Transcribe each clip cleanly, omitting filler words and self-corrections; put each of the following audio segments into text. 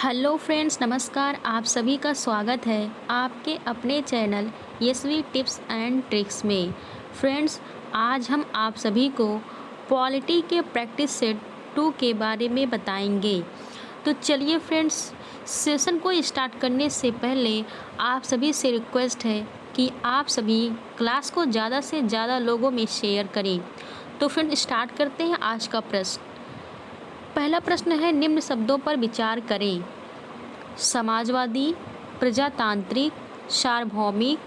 Hello friends, नमस्कार। आप सभी का स्वागत है आपके अपने channel Yashvi tips and tricks में। फ्रेंड्स, आज हम आप सभी को पॉलिटी के प्रैक्टिस सेट 2 के बारे में बताएंगे। तो चलिए फ्रेंड्स, सेशन को स्टार्ट करने से पहले आप सभी से रिक्वेस्ट है कि आप सभी क्लास को ज़्यादा से ज़्यादा लोगों में शेयर करें। तो फ्रेंड, स्टार्ट करते हैं आज का प्रश्न। पहला प्रश्न है, निम्न शब्दों पर विचार करें। समाजवादी, प्रजातांत्रिक, सार्वभौमिक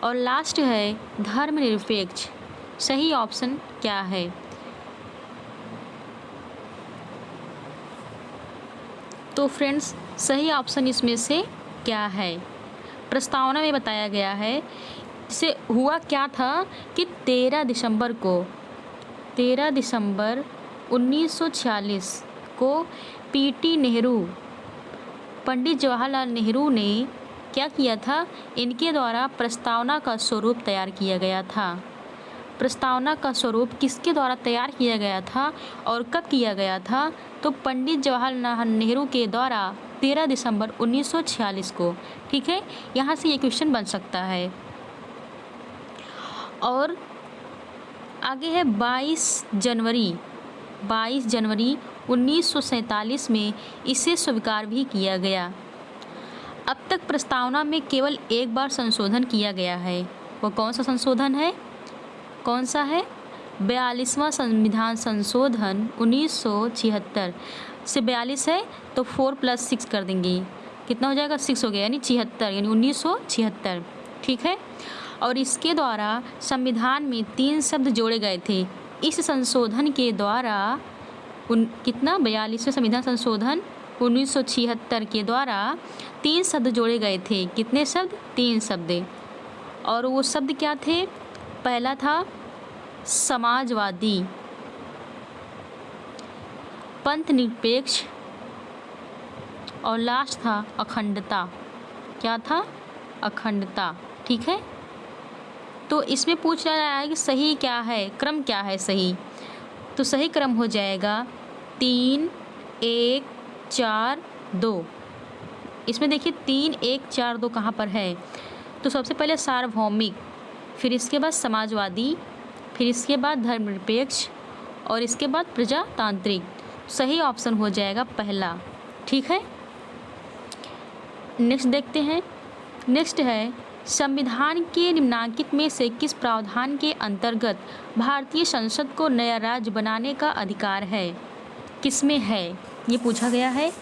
और लास्ट है धर्मनिरपेक्ष। सही ऑप्शन क्या है? तो फ्रेंड्स, सही ऑप्शन इसमें से क्या है? प्रस्तावना में बताया गया है। इसे हुआ क्या था कि 13 दिसंबर 1946 को पीटी नेहरू, पंडित जवाहरलाल नेहरू ने क्या किया था? इनके द्वारा प्रस्तावना का स्वरूप तैयार किया गया था। प्रस्तावना का स्वरूप किसके द्वारा तैयार किया गया था और कब किया गया था? तो पंडित जवाहरलाल नेहरू के द्वारा 13 दिसंबर 1946 को। ठीक है, यहाँ से ये क्वेश्चन बन सकता है। और आगे है 22 जनवरी 1947 में इसे स्वीकार भी किया गया। अब तक प्रस्तावना में केवल एक बार संशोधन किया गया है। वो कौन सा संशोधन है? कौन सा है? 42वां संविधान संशोधन 1976 से 42 है तो 4 + 6 कर देंगे, कितना हो जाएगा? 6 हो गया, यानी 76, यानी 1976। ठीक है, और इसके द्वारा संविधान में 3 शब्द जोड़े गए थे। इस संशोधन के द्वारा 42वें संविधान संशोधन 1976 के द्वारा 3 शब्द जोड़े गए थे। कितने शब्द? 3 शब्द। और वो शब्द क्या थे? पहला था समाजवादी, पंथ निरपेक्ष और लास्ट था अखंडता। क्या था? अखंडता। ठीक है, तो इसमें पूछ रहा है कि सही क्या है, क्रम क्या है सही? तो सही क्रम हो जाएगा 3, 1, 4, 2। इसमें देखिए 3, 1, 4, 2 कहाँ पर है? तो सबसे पहले सार्वभौमिक, फिर इसके बाद समाजवादी, फिर इसके बाद धर्मनिरपेक्ष और इसके बाद प्रजातांत्रिक। सही ऑप्शन हो जाएगा पहला। ठीक है, नेक्स्ट देखते हैं। नेक्स्ट है, संविधान के निम्नलिखित में से किस प्रावधान के अंतर्गत भारतीय संसद को नया राज्य बनाने का अधिकार है? किसमें है ये पूछा गया है।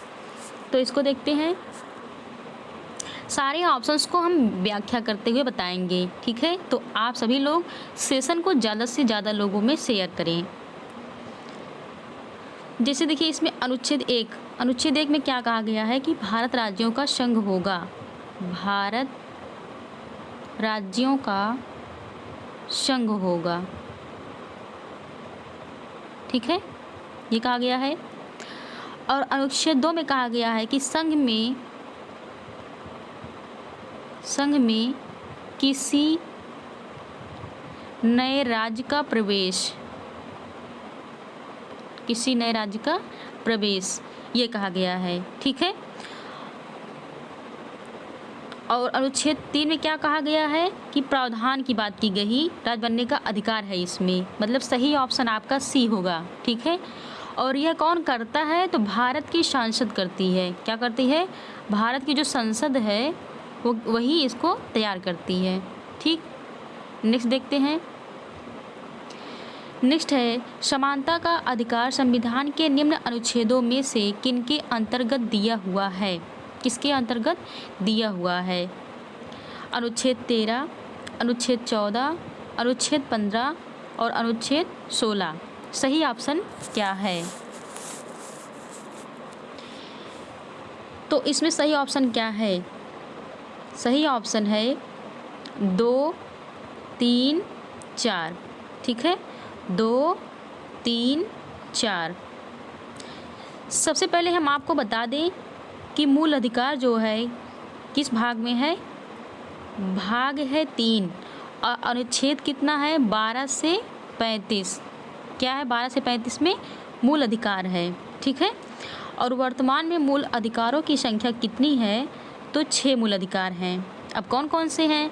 तो इसको देखते हैं। सारे ऑप्शंस को हम व्याख्या करते हुए बताएंगे। ठीक है, तो आप सभी लोग सेशन को ज़्यादा से ज़्यादा लोगों में शेयर करें। जैसे देखिए, इसमें अनुच्छेद 1 में क्या कहा गया है कि भारत राज्यों का संघ होगा। भारत राज्यों का संघ होगा। ठीक है, ये कहा गया है। और अनुच्छेद 2 में कहा गया है कि संघ में किसी नए राज्य का प्रवेश, ये कहा गया है। ठीक है, और अनुच्छेद 3 में क्या कहा गया है कि प्रावधान की बात की गई, राज्य बनने का अधिकार है इसमें। मतलब सही ऑप्शन आपका सी होगा। ठीक है, और यह कौन करता है? तो भारत की संसद करती है। क्या करती है? भारत की जो संसद है वो वही इसको तैयार करती है। ठीक, नेक्स्ट देखते हैं। नेक्स्ट है, समानता का अधिकार संविधान के निम्न अनुच्छेदों में से किनके अंतर्गत दिया हुआ है? किसके अंतर्गत दिया हुआ है? अनुच्छेद 13, अनुच्छेद 14, अनुच्छेद 15 और अनुच्छेद 16। सही ऑप्शन क्या है? तो इसमें सही ऑप्शन क्या है? सही ऑप्शन है 2, 3, 4। ठीक है, 2, 3, 4। सबसे पहले हम आपको बता दें कि मूल अधिकार जो है किस भाग में है? भाग है 3 और अनुच्छेद कितना है? 12 से 35। क्या है? 12 से 35 में मूल अधिकार है। ठीक है, और वर्तमान में मूल अधिकारों की संख्या कितनी है? तो 6 मूल अधिकार हैं। अब कौन कौन से हैं?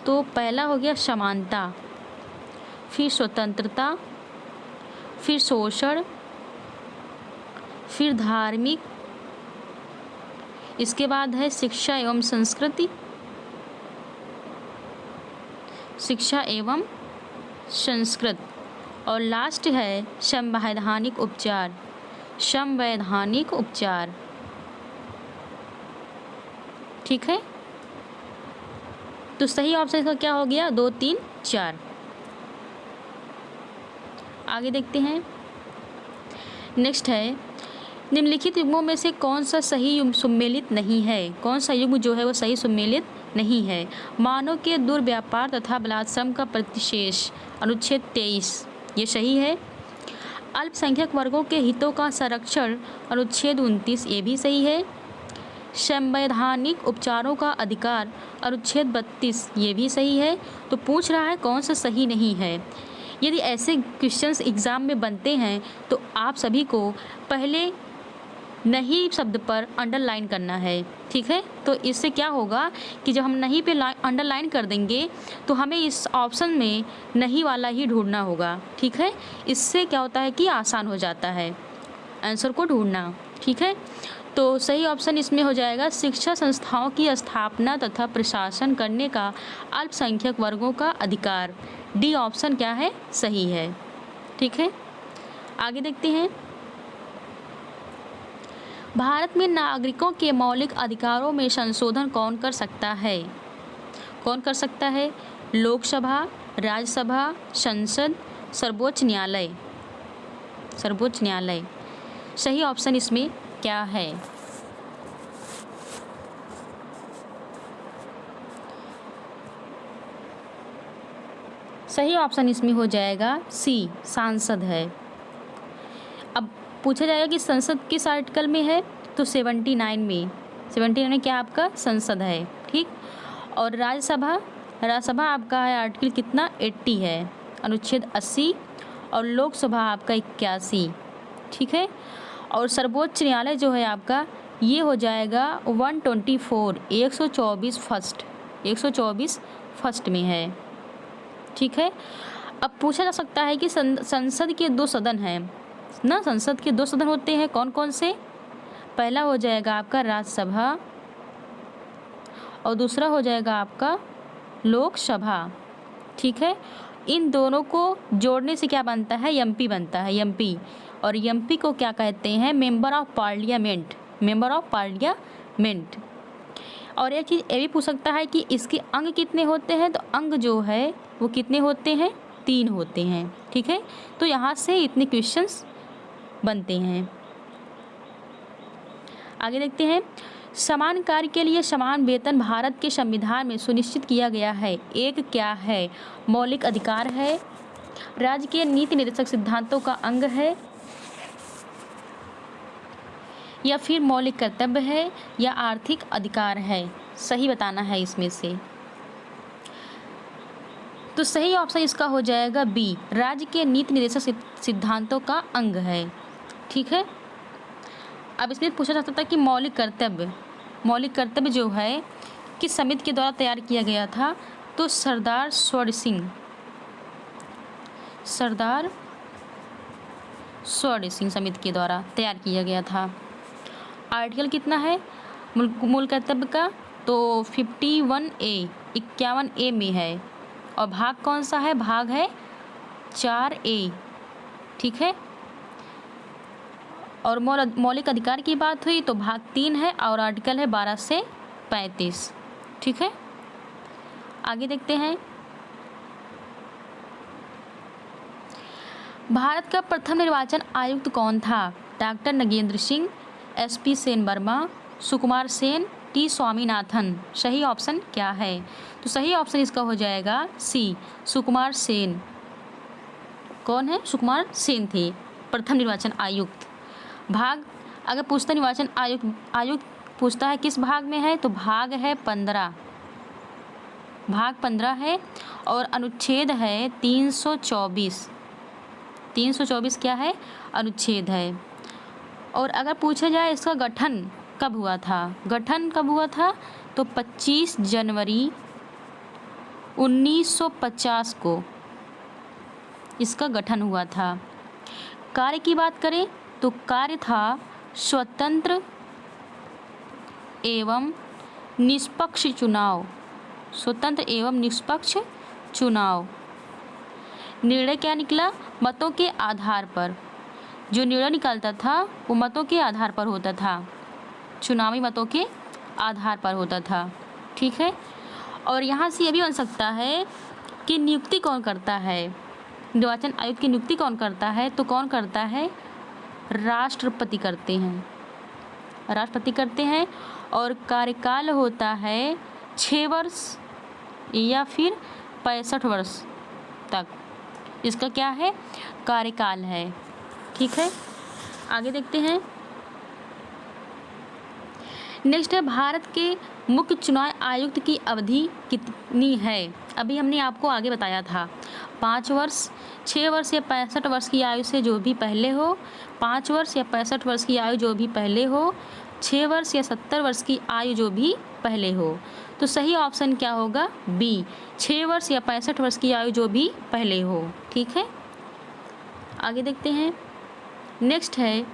तो पहला हो गया समानता, फिर स्वतंत्रता, फिर शोषण, फिर धार्मिक, इसके बाद है शिक्षा एवं संस्कृति, शिक्षा एवं संस्कृत, और लास्ट है संवैधानिक उपचार, संवैधानिक उपचार। ठीक है, तो सही ऑप्शन इसका क्या हो गया? 2, 3, 4। आगे देखते हैं। नेक्स्ट है निम्नलिखित युग्मों में से कौन सा सही युग्म सम्मिलित नहीं है? कौन सा युग्म जो है वो सही सम्मिलित नहीं है? मानव के दुर्व्यापार तथा बलात्संग का प्रतिशेष, अनुच्छेद 23, ये सही है। अल्पसंख्यक वर्गों के हितों का संरक्षण, अनुच्छेद 29, ये भी सही है। संवैधानिक उपचारों का अधिकार, अनुच्छेद 32, ये भी सही है। तो पूछ रहा है कौन सा सही नहीं है। यदि ऐसे क्वेश्चंस एग्ज़ाम में बनते हैं तो आप सभी को पहले नहीं शब्द पर अंडरलाइन करना है। ठीक है, तो इससे क्या होगा कि जब हम नहीं पे अंडरलाइन कर देंगे तो हमें इस ऑप्शन में नहीं वाला ही ढूंढना होगा। ठीक है, इससे क्या होता है कि आसान हो जाता है आंसर को ढूंढना। ठीक है, तो सही ऑप्शन इसमें हो जाएगा शिक्षा संस्थाओं की स्थापना तथा प्रशासन करने का अल्पसंख्यक वर्गों का अधिकार। डी ऑप्शन क्या है? सही है। ठीक है, आगे देखते हैं। भारत में नागरिकों के मौलिक अधिकारों में संशोधन कौन कर सकता है? कौन कर सकता है? लोकसभा, राज्यसभा, संसद, सर्वोच्च न्यायालय। सर्वोच्च न्यायालय। सही ऑप्शन इसमें क्या है? सही ऑप्शन इसमें हो जाएगा सी, सांसद है। अब पूछा जाएगा कि संसद किस आर्टिकल में है? तो 79 में। 79 में क्या आपका? संसद है। ठीक, और राज्यसभा आपका है आर्टिकल कितना? 80 है, अनुच्छेद 80, और लोकसभा आपका 81। ठीक है, और सर्वोच्च न्यायालय जो है आपका ये हो जाएगा 124, 124 फर्स्ट, 124 फर्स्ट में है। ठीक है, अब पूछा जा सकता है कि संसद के 2 सदन हैं ना, संसद के 2 सदन होते हैं, कौन कौन से? पहला हो जाएगा आपका राज्यसभा और दूसरा हो जाएगा आपका लोकसभा। ठीक है, इन दोनों को जोड़ने से क्या बनता है? एमपी बनता है, एमपी। और एमपी को क्या कहते हैं? Member of parliament, member of parliament. और एक चीज़ ये भी पूछ सकता है कि इसके अंग कितने होते हैं? तो अंग जो है वो कितने होते हैं? 3 होते हैं। ठीक है, तो यहाँ से इतने क्वेश्चंस बनते हैं। आगे देखते हैं। समान कार्य के लिए समान वेतन भारत के संविधान में सुनिश्चित किया गया है। एक क्या है? मौलिक अधिकार है, राज्य के नीति निर्देशक सिद्धांतों का अंग है, या फिर मौलिक कर्तव्य है, या आर्थिक अधिकार है? सही बताना है इसमें से। तो सही ऑप्शन इसका हो जाएगा बी, राज्य के नीति निर्देशक सिद्धांतों का अंग है। ठीक है, अब इसमें पूछा जा सकता है कि मौलिक कर्तव्य जो है किस समिति के द्वारा तैयार किया गया था? तो सरदार स्वर्ण सिंह समिति के द्वारा तैयार किया गया था। आर्टिकल कितना है मूल कर्तव्य का? तो 51A, 51A में है। और भाग कौन सा है? भाग है 4A। ठीक है, और मौलिक अधिकार की बात हुई तो भाग 3 है और आर्टिकल है 12 से 35। ठीक है, आगे देखते हैं। भारत का प्रथम निर्वाचन आयुक्त कौन था? Doctor Nagendra Singh, SP Sen Verma, Sukumar Sen, T Swaminathan. सही ऑप्शन क्या है? तो सही ऑप्शन इसका हो जाएगा सी, सुकुमार सेन। कौन है? सुकुमार सेन थे प्रथम निर्वाचन आयुक्त। भाग अगर पूछता निर्वाचन आयुक्त पूछता है किस भाग में है? तो भाग है 15, भाग 15 है, और अनुच्छेद है 324। 324 क्या है? अनुच्छेद है। और अगर पूछा जाए इसका गठन कब हुआ था, गठन कब हुआ था, तो 25 जनवरी 1950 को इसका गठन हुआ था। कार्य की बात करें तो कार्य था स्वतंत्र एवं निष्पक्ष चुनाव, स्वतंत्र एवं निष्पक्ष चुनाव। निर्णय क्या निकला, मतों के आधार पर, जो निर्णय निकलता था वो मतों के आधार पर होता था, चुनावी मतों के आधार पर होता था। ठीक है, और यहाँ से ये भी बन सकता है कि नियुक्ति कौन करता है, निर्वाचन आयुक्त की नियुक्ति कौन करता है, तो कौन करता है, राष्ट्रपति करते हैं, राष्ट्रपति करते हैं। और कार्यकाल होता है 6 वर्ष या फिर 65 वर्ष तक, इसका क्या है, कार्यकाल है। ठीक है, आगे देखते हैं। नेक्स्ट है, भारत के मुख्य चुनाव आयुक्त की अवधि कितनी है। अभी हमने आपको आगे बताया था 5 वर्ष, 6 वर्ष या 65 वर्ष की आयु से जो भी पहले हो, 5 वर्ष या 65 वर्ष की आयु जो भी पहले हो, 6 वर्ष या 70 वर्ष की आयु जो भी पहले हो। तो सही ऑप्शन क्या होगा, बी, 6 वर्ष या 65 वर्ष की आयु जो भी पहले हो। ठीक है, आगे देखते हैं। नेक्स्ट है,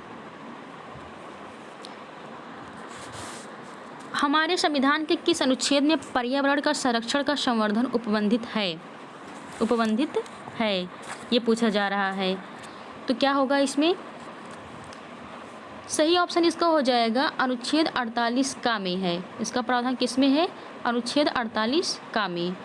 हमारे संविधान के किस अनुच्छेद में पर्यावरण का संरक्षण का संवर्धन उपबंधित है, उपबंधित है, ये पूछा जा रहा है। तो क्या होगा इसमें, सही ऑप्शन इसका हो जाएगा अनुच्छेद 48 का में है, इसका प्रावधान किस में है, अनुच्छेद 48 का में।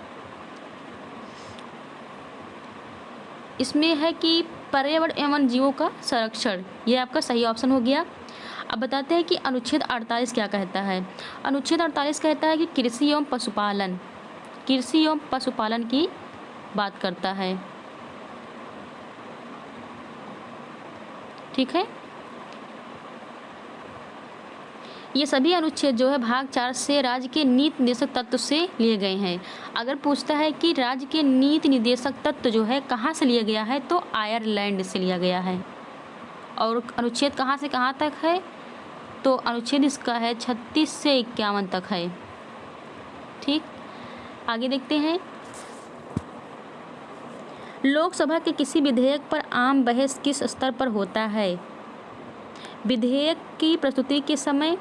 इसमें है कि पर्यावरण एवं जीवों का संरक्षण, ये आपका सही ऑप्शन हो गया। अब बताते हैं कि अनुच्छेद 48 क्या कहता है। अनुच्छेद 48 कहता है कि कृषि एवं पशुपालन, कृषि एवं पशुपालन की बात करता है। ठीक है, ये सभी अनुच्छेद जो है भाग 4 से राज्य के नीति निर्देशक तत्व से लिए गए हैं। अगर पूछता है कि राज्य के नीति निर्देशक तत्व जो है कहाँ से लिया गया है, तो आयरलैंड से लिया गया है। और अनुच्छेद कहाँ से कहाँ तक है, तो अनुच्छेद इसका है 36 से 51 तक है। ठीक, आगे देखते हैं। लोकसभा के किसी विधेयक पर आम बहस किस स्तर पर होता है, विधेयक की प्रस्तुति के समय,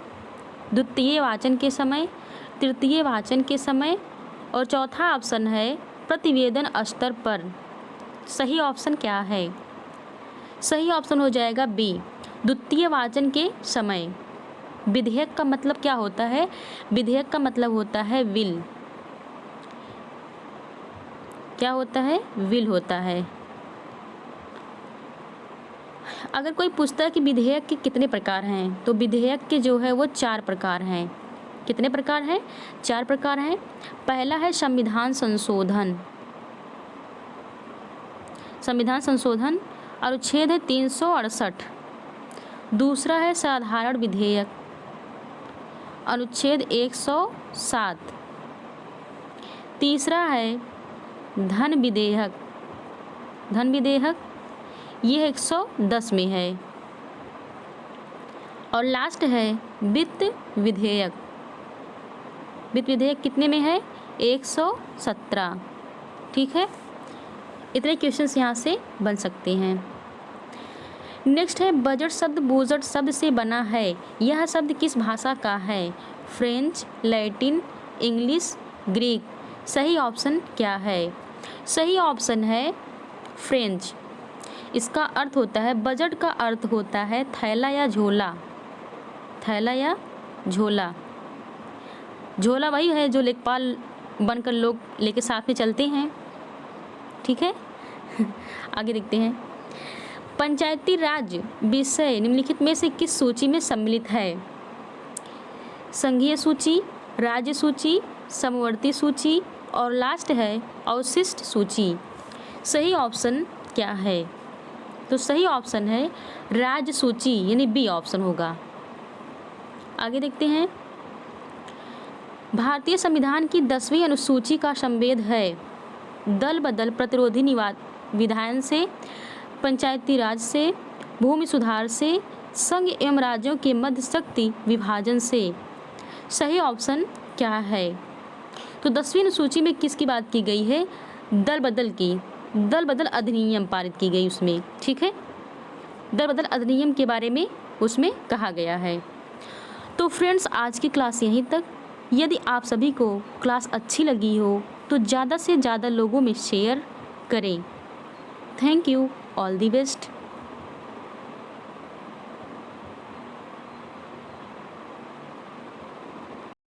द्वितीय वाचन के समय, तृतीय वाचन के समय, और चौथा ऑप्शन है प्रतिवेदन स्तर पर। सही ऑप्शन क्या है, सही ऑप्शन हो जाएगा बी, द्वितीय वाचन के समय। विधेयक का मतलब क्या होता है, विधेयक का मतलब होता है विल, क्या होता है, विल होता है। अगर कोई पूछता है कि विधेयक के कितने प्रकार हैं, तो विधेयक के जो है वो 4 प्रकार हैं। कितने प्रकार हैं, 4 प्रकार हैं। पहला है संविधान संशोधन, संविधान संशोधन अनुच्छेद है 368। दूसरा है साधारण विधेयक, अनुच्छेद 107। तीसरा है धन विधेयक, धन विधेयक ये 110 में है। और लास्ट है वित्त विधेयक, वित्त विधेयक कितने में है, 117। ठीक है, इतने क्वेश्चंस यहाँ से बन सकते हैं। नेक्स्ट है, बजट शब्द बूजट शब्द से बना है, यह शब्द किस भाषा का है, फ्रेंच, लैटिन, इंग्लिश, ग्रीक। सही ऑप्शन क्या है, सही ऑप्शन है फ्रेंच। इसका अर्थ होता है, बजट का अर्थ होता है थैला या झोला, थैला या झोला। झोला वही है जो लेखपाल बनकर लोग लेके साथ में चलते हैं। ठीक है, आगे देखते हैं। पंचायती राज विषय निम्नलिखित में से किस सूची में सम्मिलित है, संघीय सूची, राज्य सूची, समवर्ती सूची, और लास्ट है अवशिष्ट सूची। सही ऑप्शन क्या है, तो सही ऑप्शन है राज्य सूची, यानी बी ऑप्शन होगा। आगे देखते हैं। भारतीय संविधान की 10वीं अनुसूची का संवेद है, दल बदल प्रतिरोधी विधायन से, पंचायती राज से, भूमि सुधार से, संघ एवं राज्यों के मध्य शक्ति विभाजन से। सही ऑप्शन क्या है? तो 10वीं अनुसूची में किसकी बात की गई है? दल बदल की। दल बदल अधिनियम पारित की गई उसमें, ठीक है। दल बदल अधिनियम के बारे में उसमें कहा गया है। तो फ्रेंड्स, आज की क्लास यहीं तक। यदि आप सभी को क्लास अच्छी लगी हो तो ज़्यादा से ज़्यादा लोगों में शेयर करें। Thank you, all the best.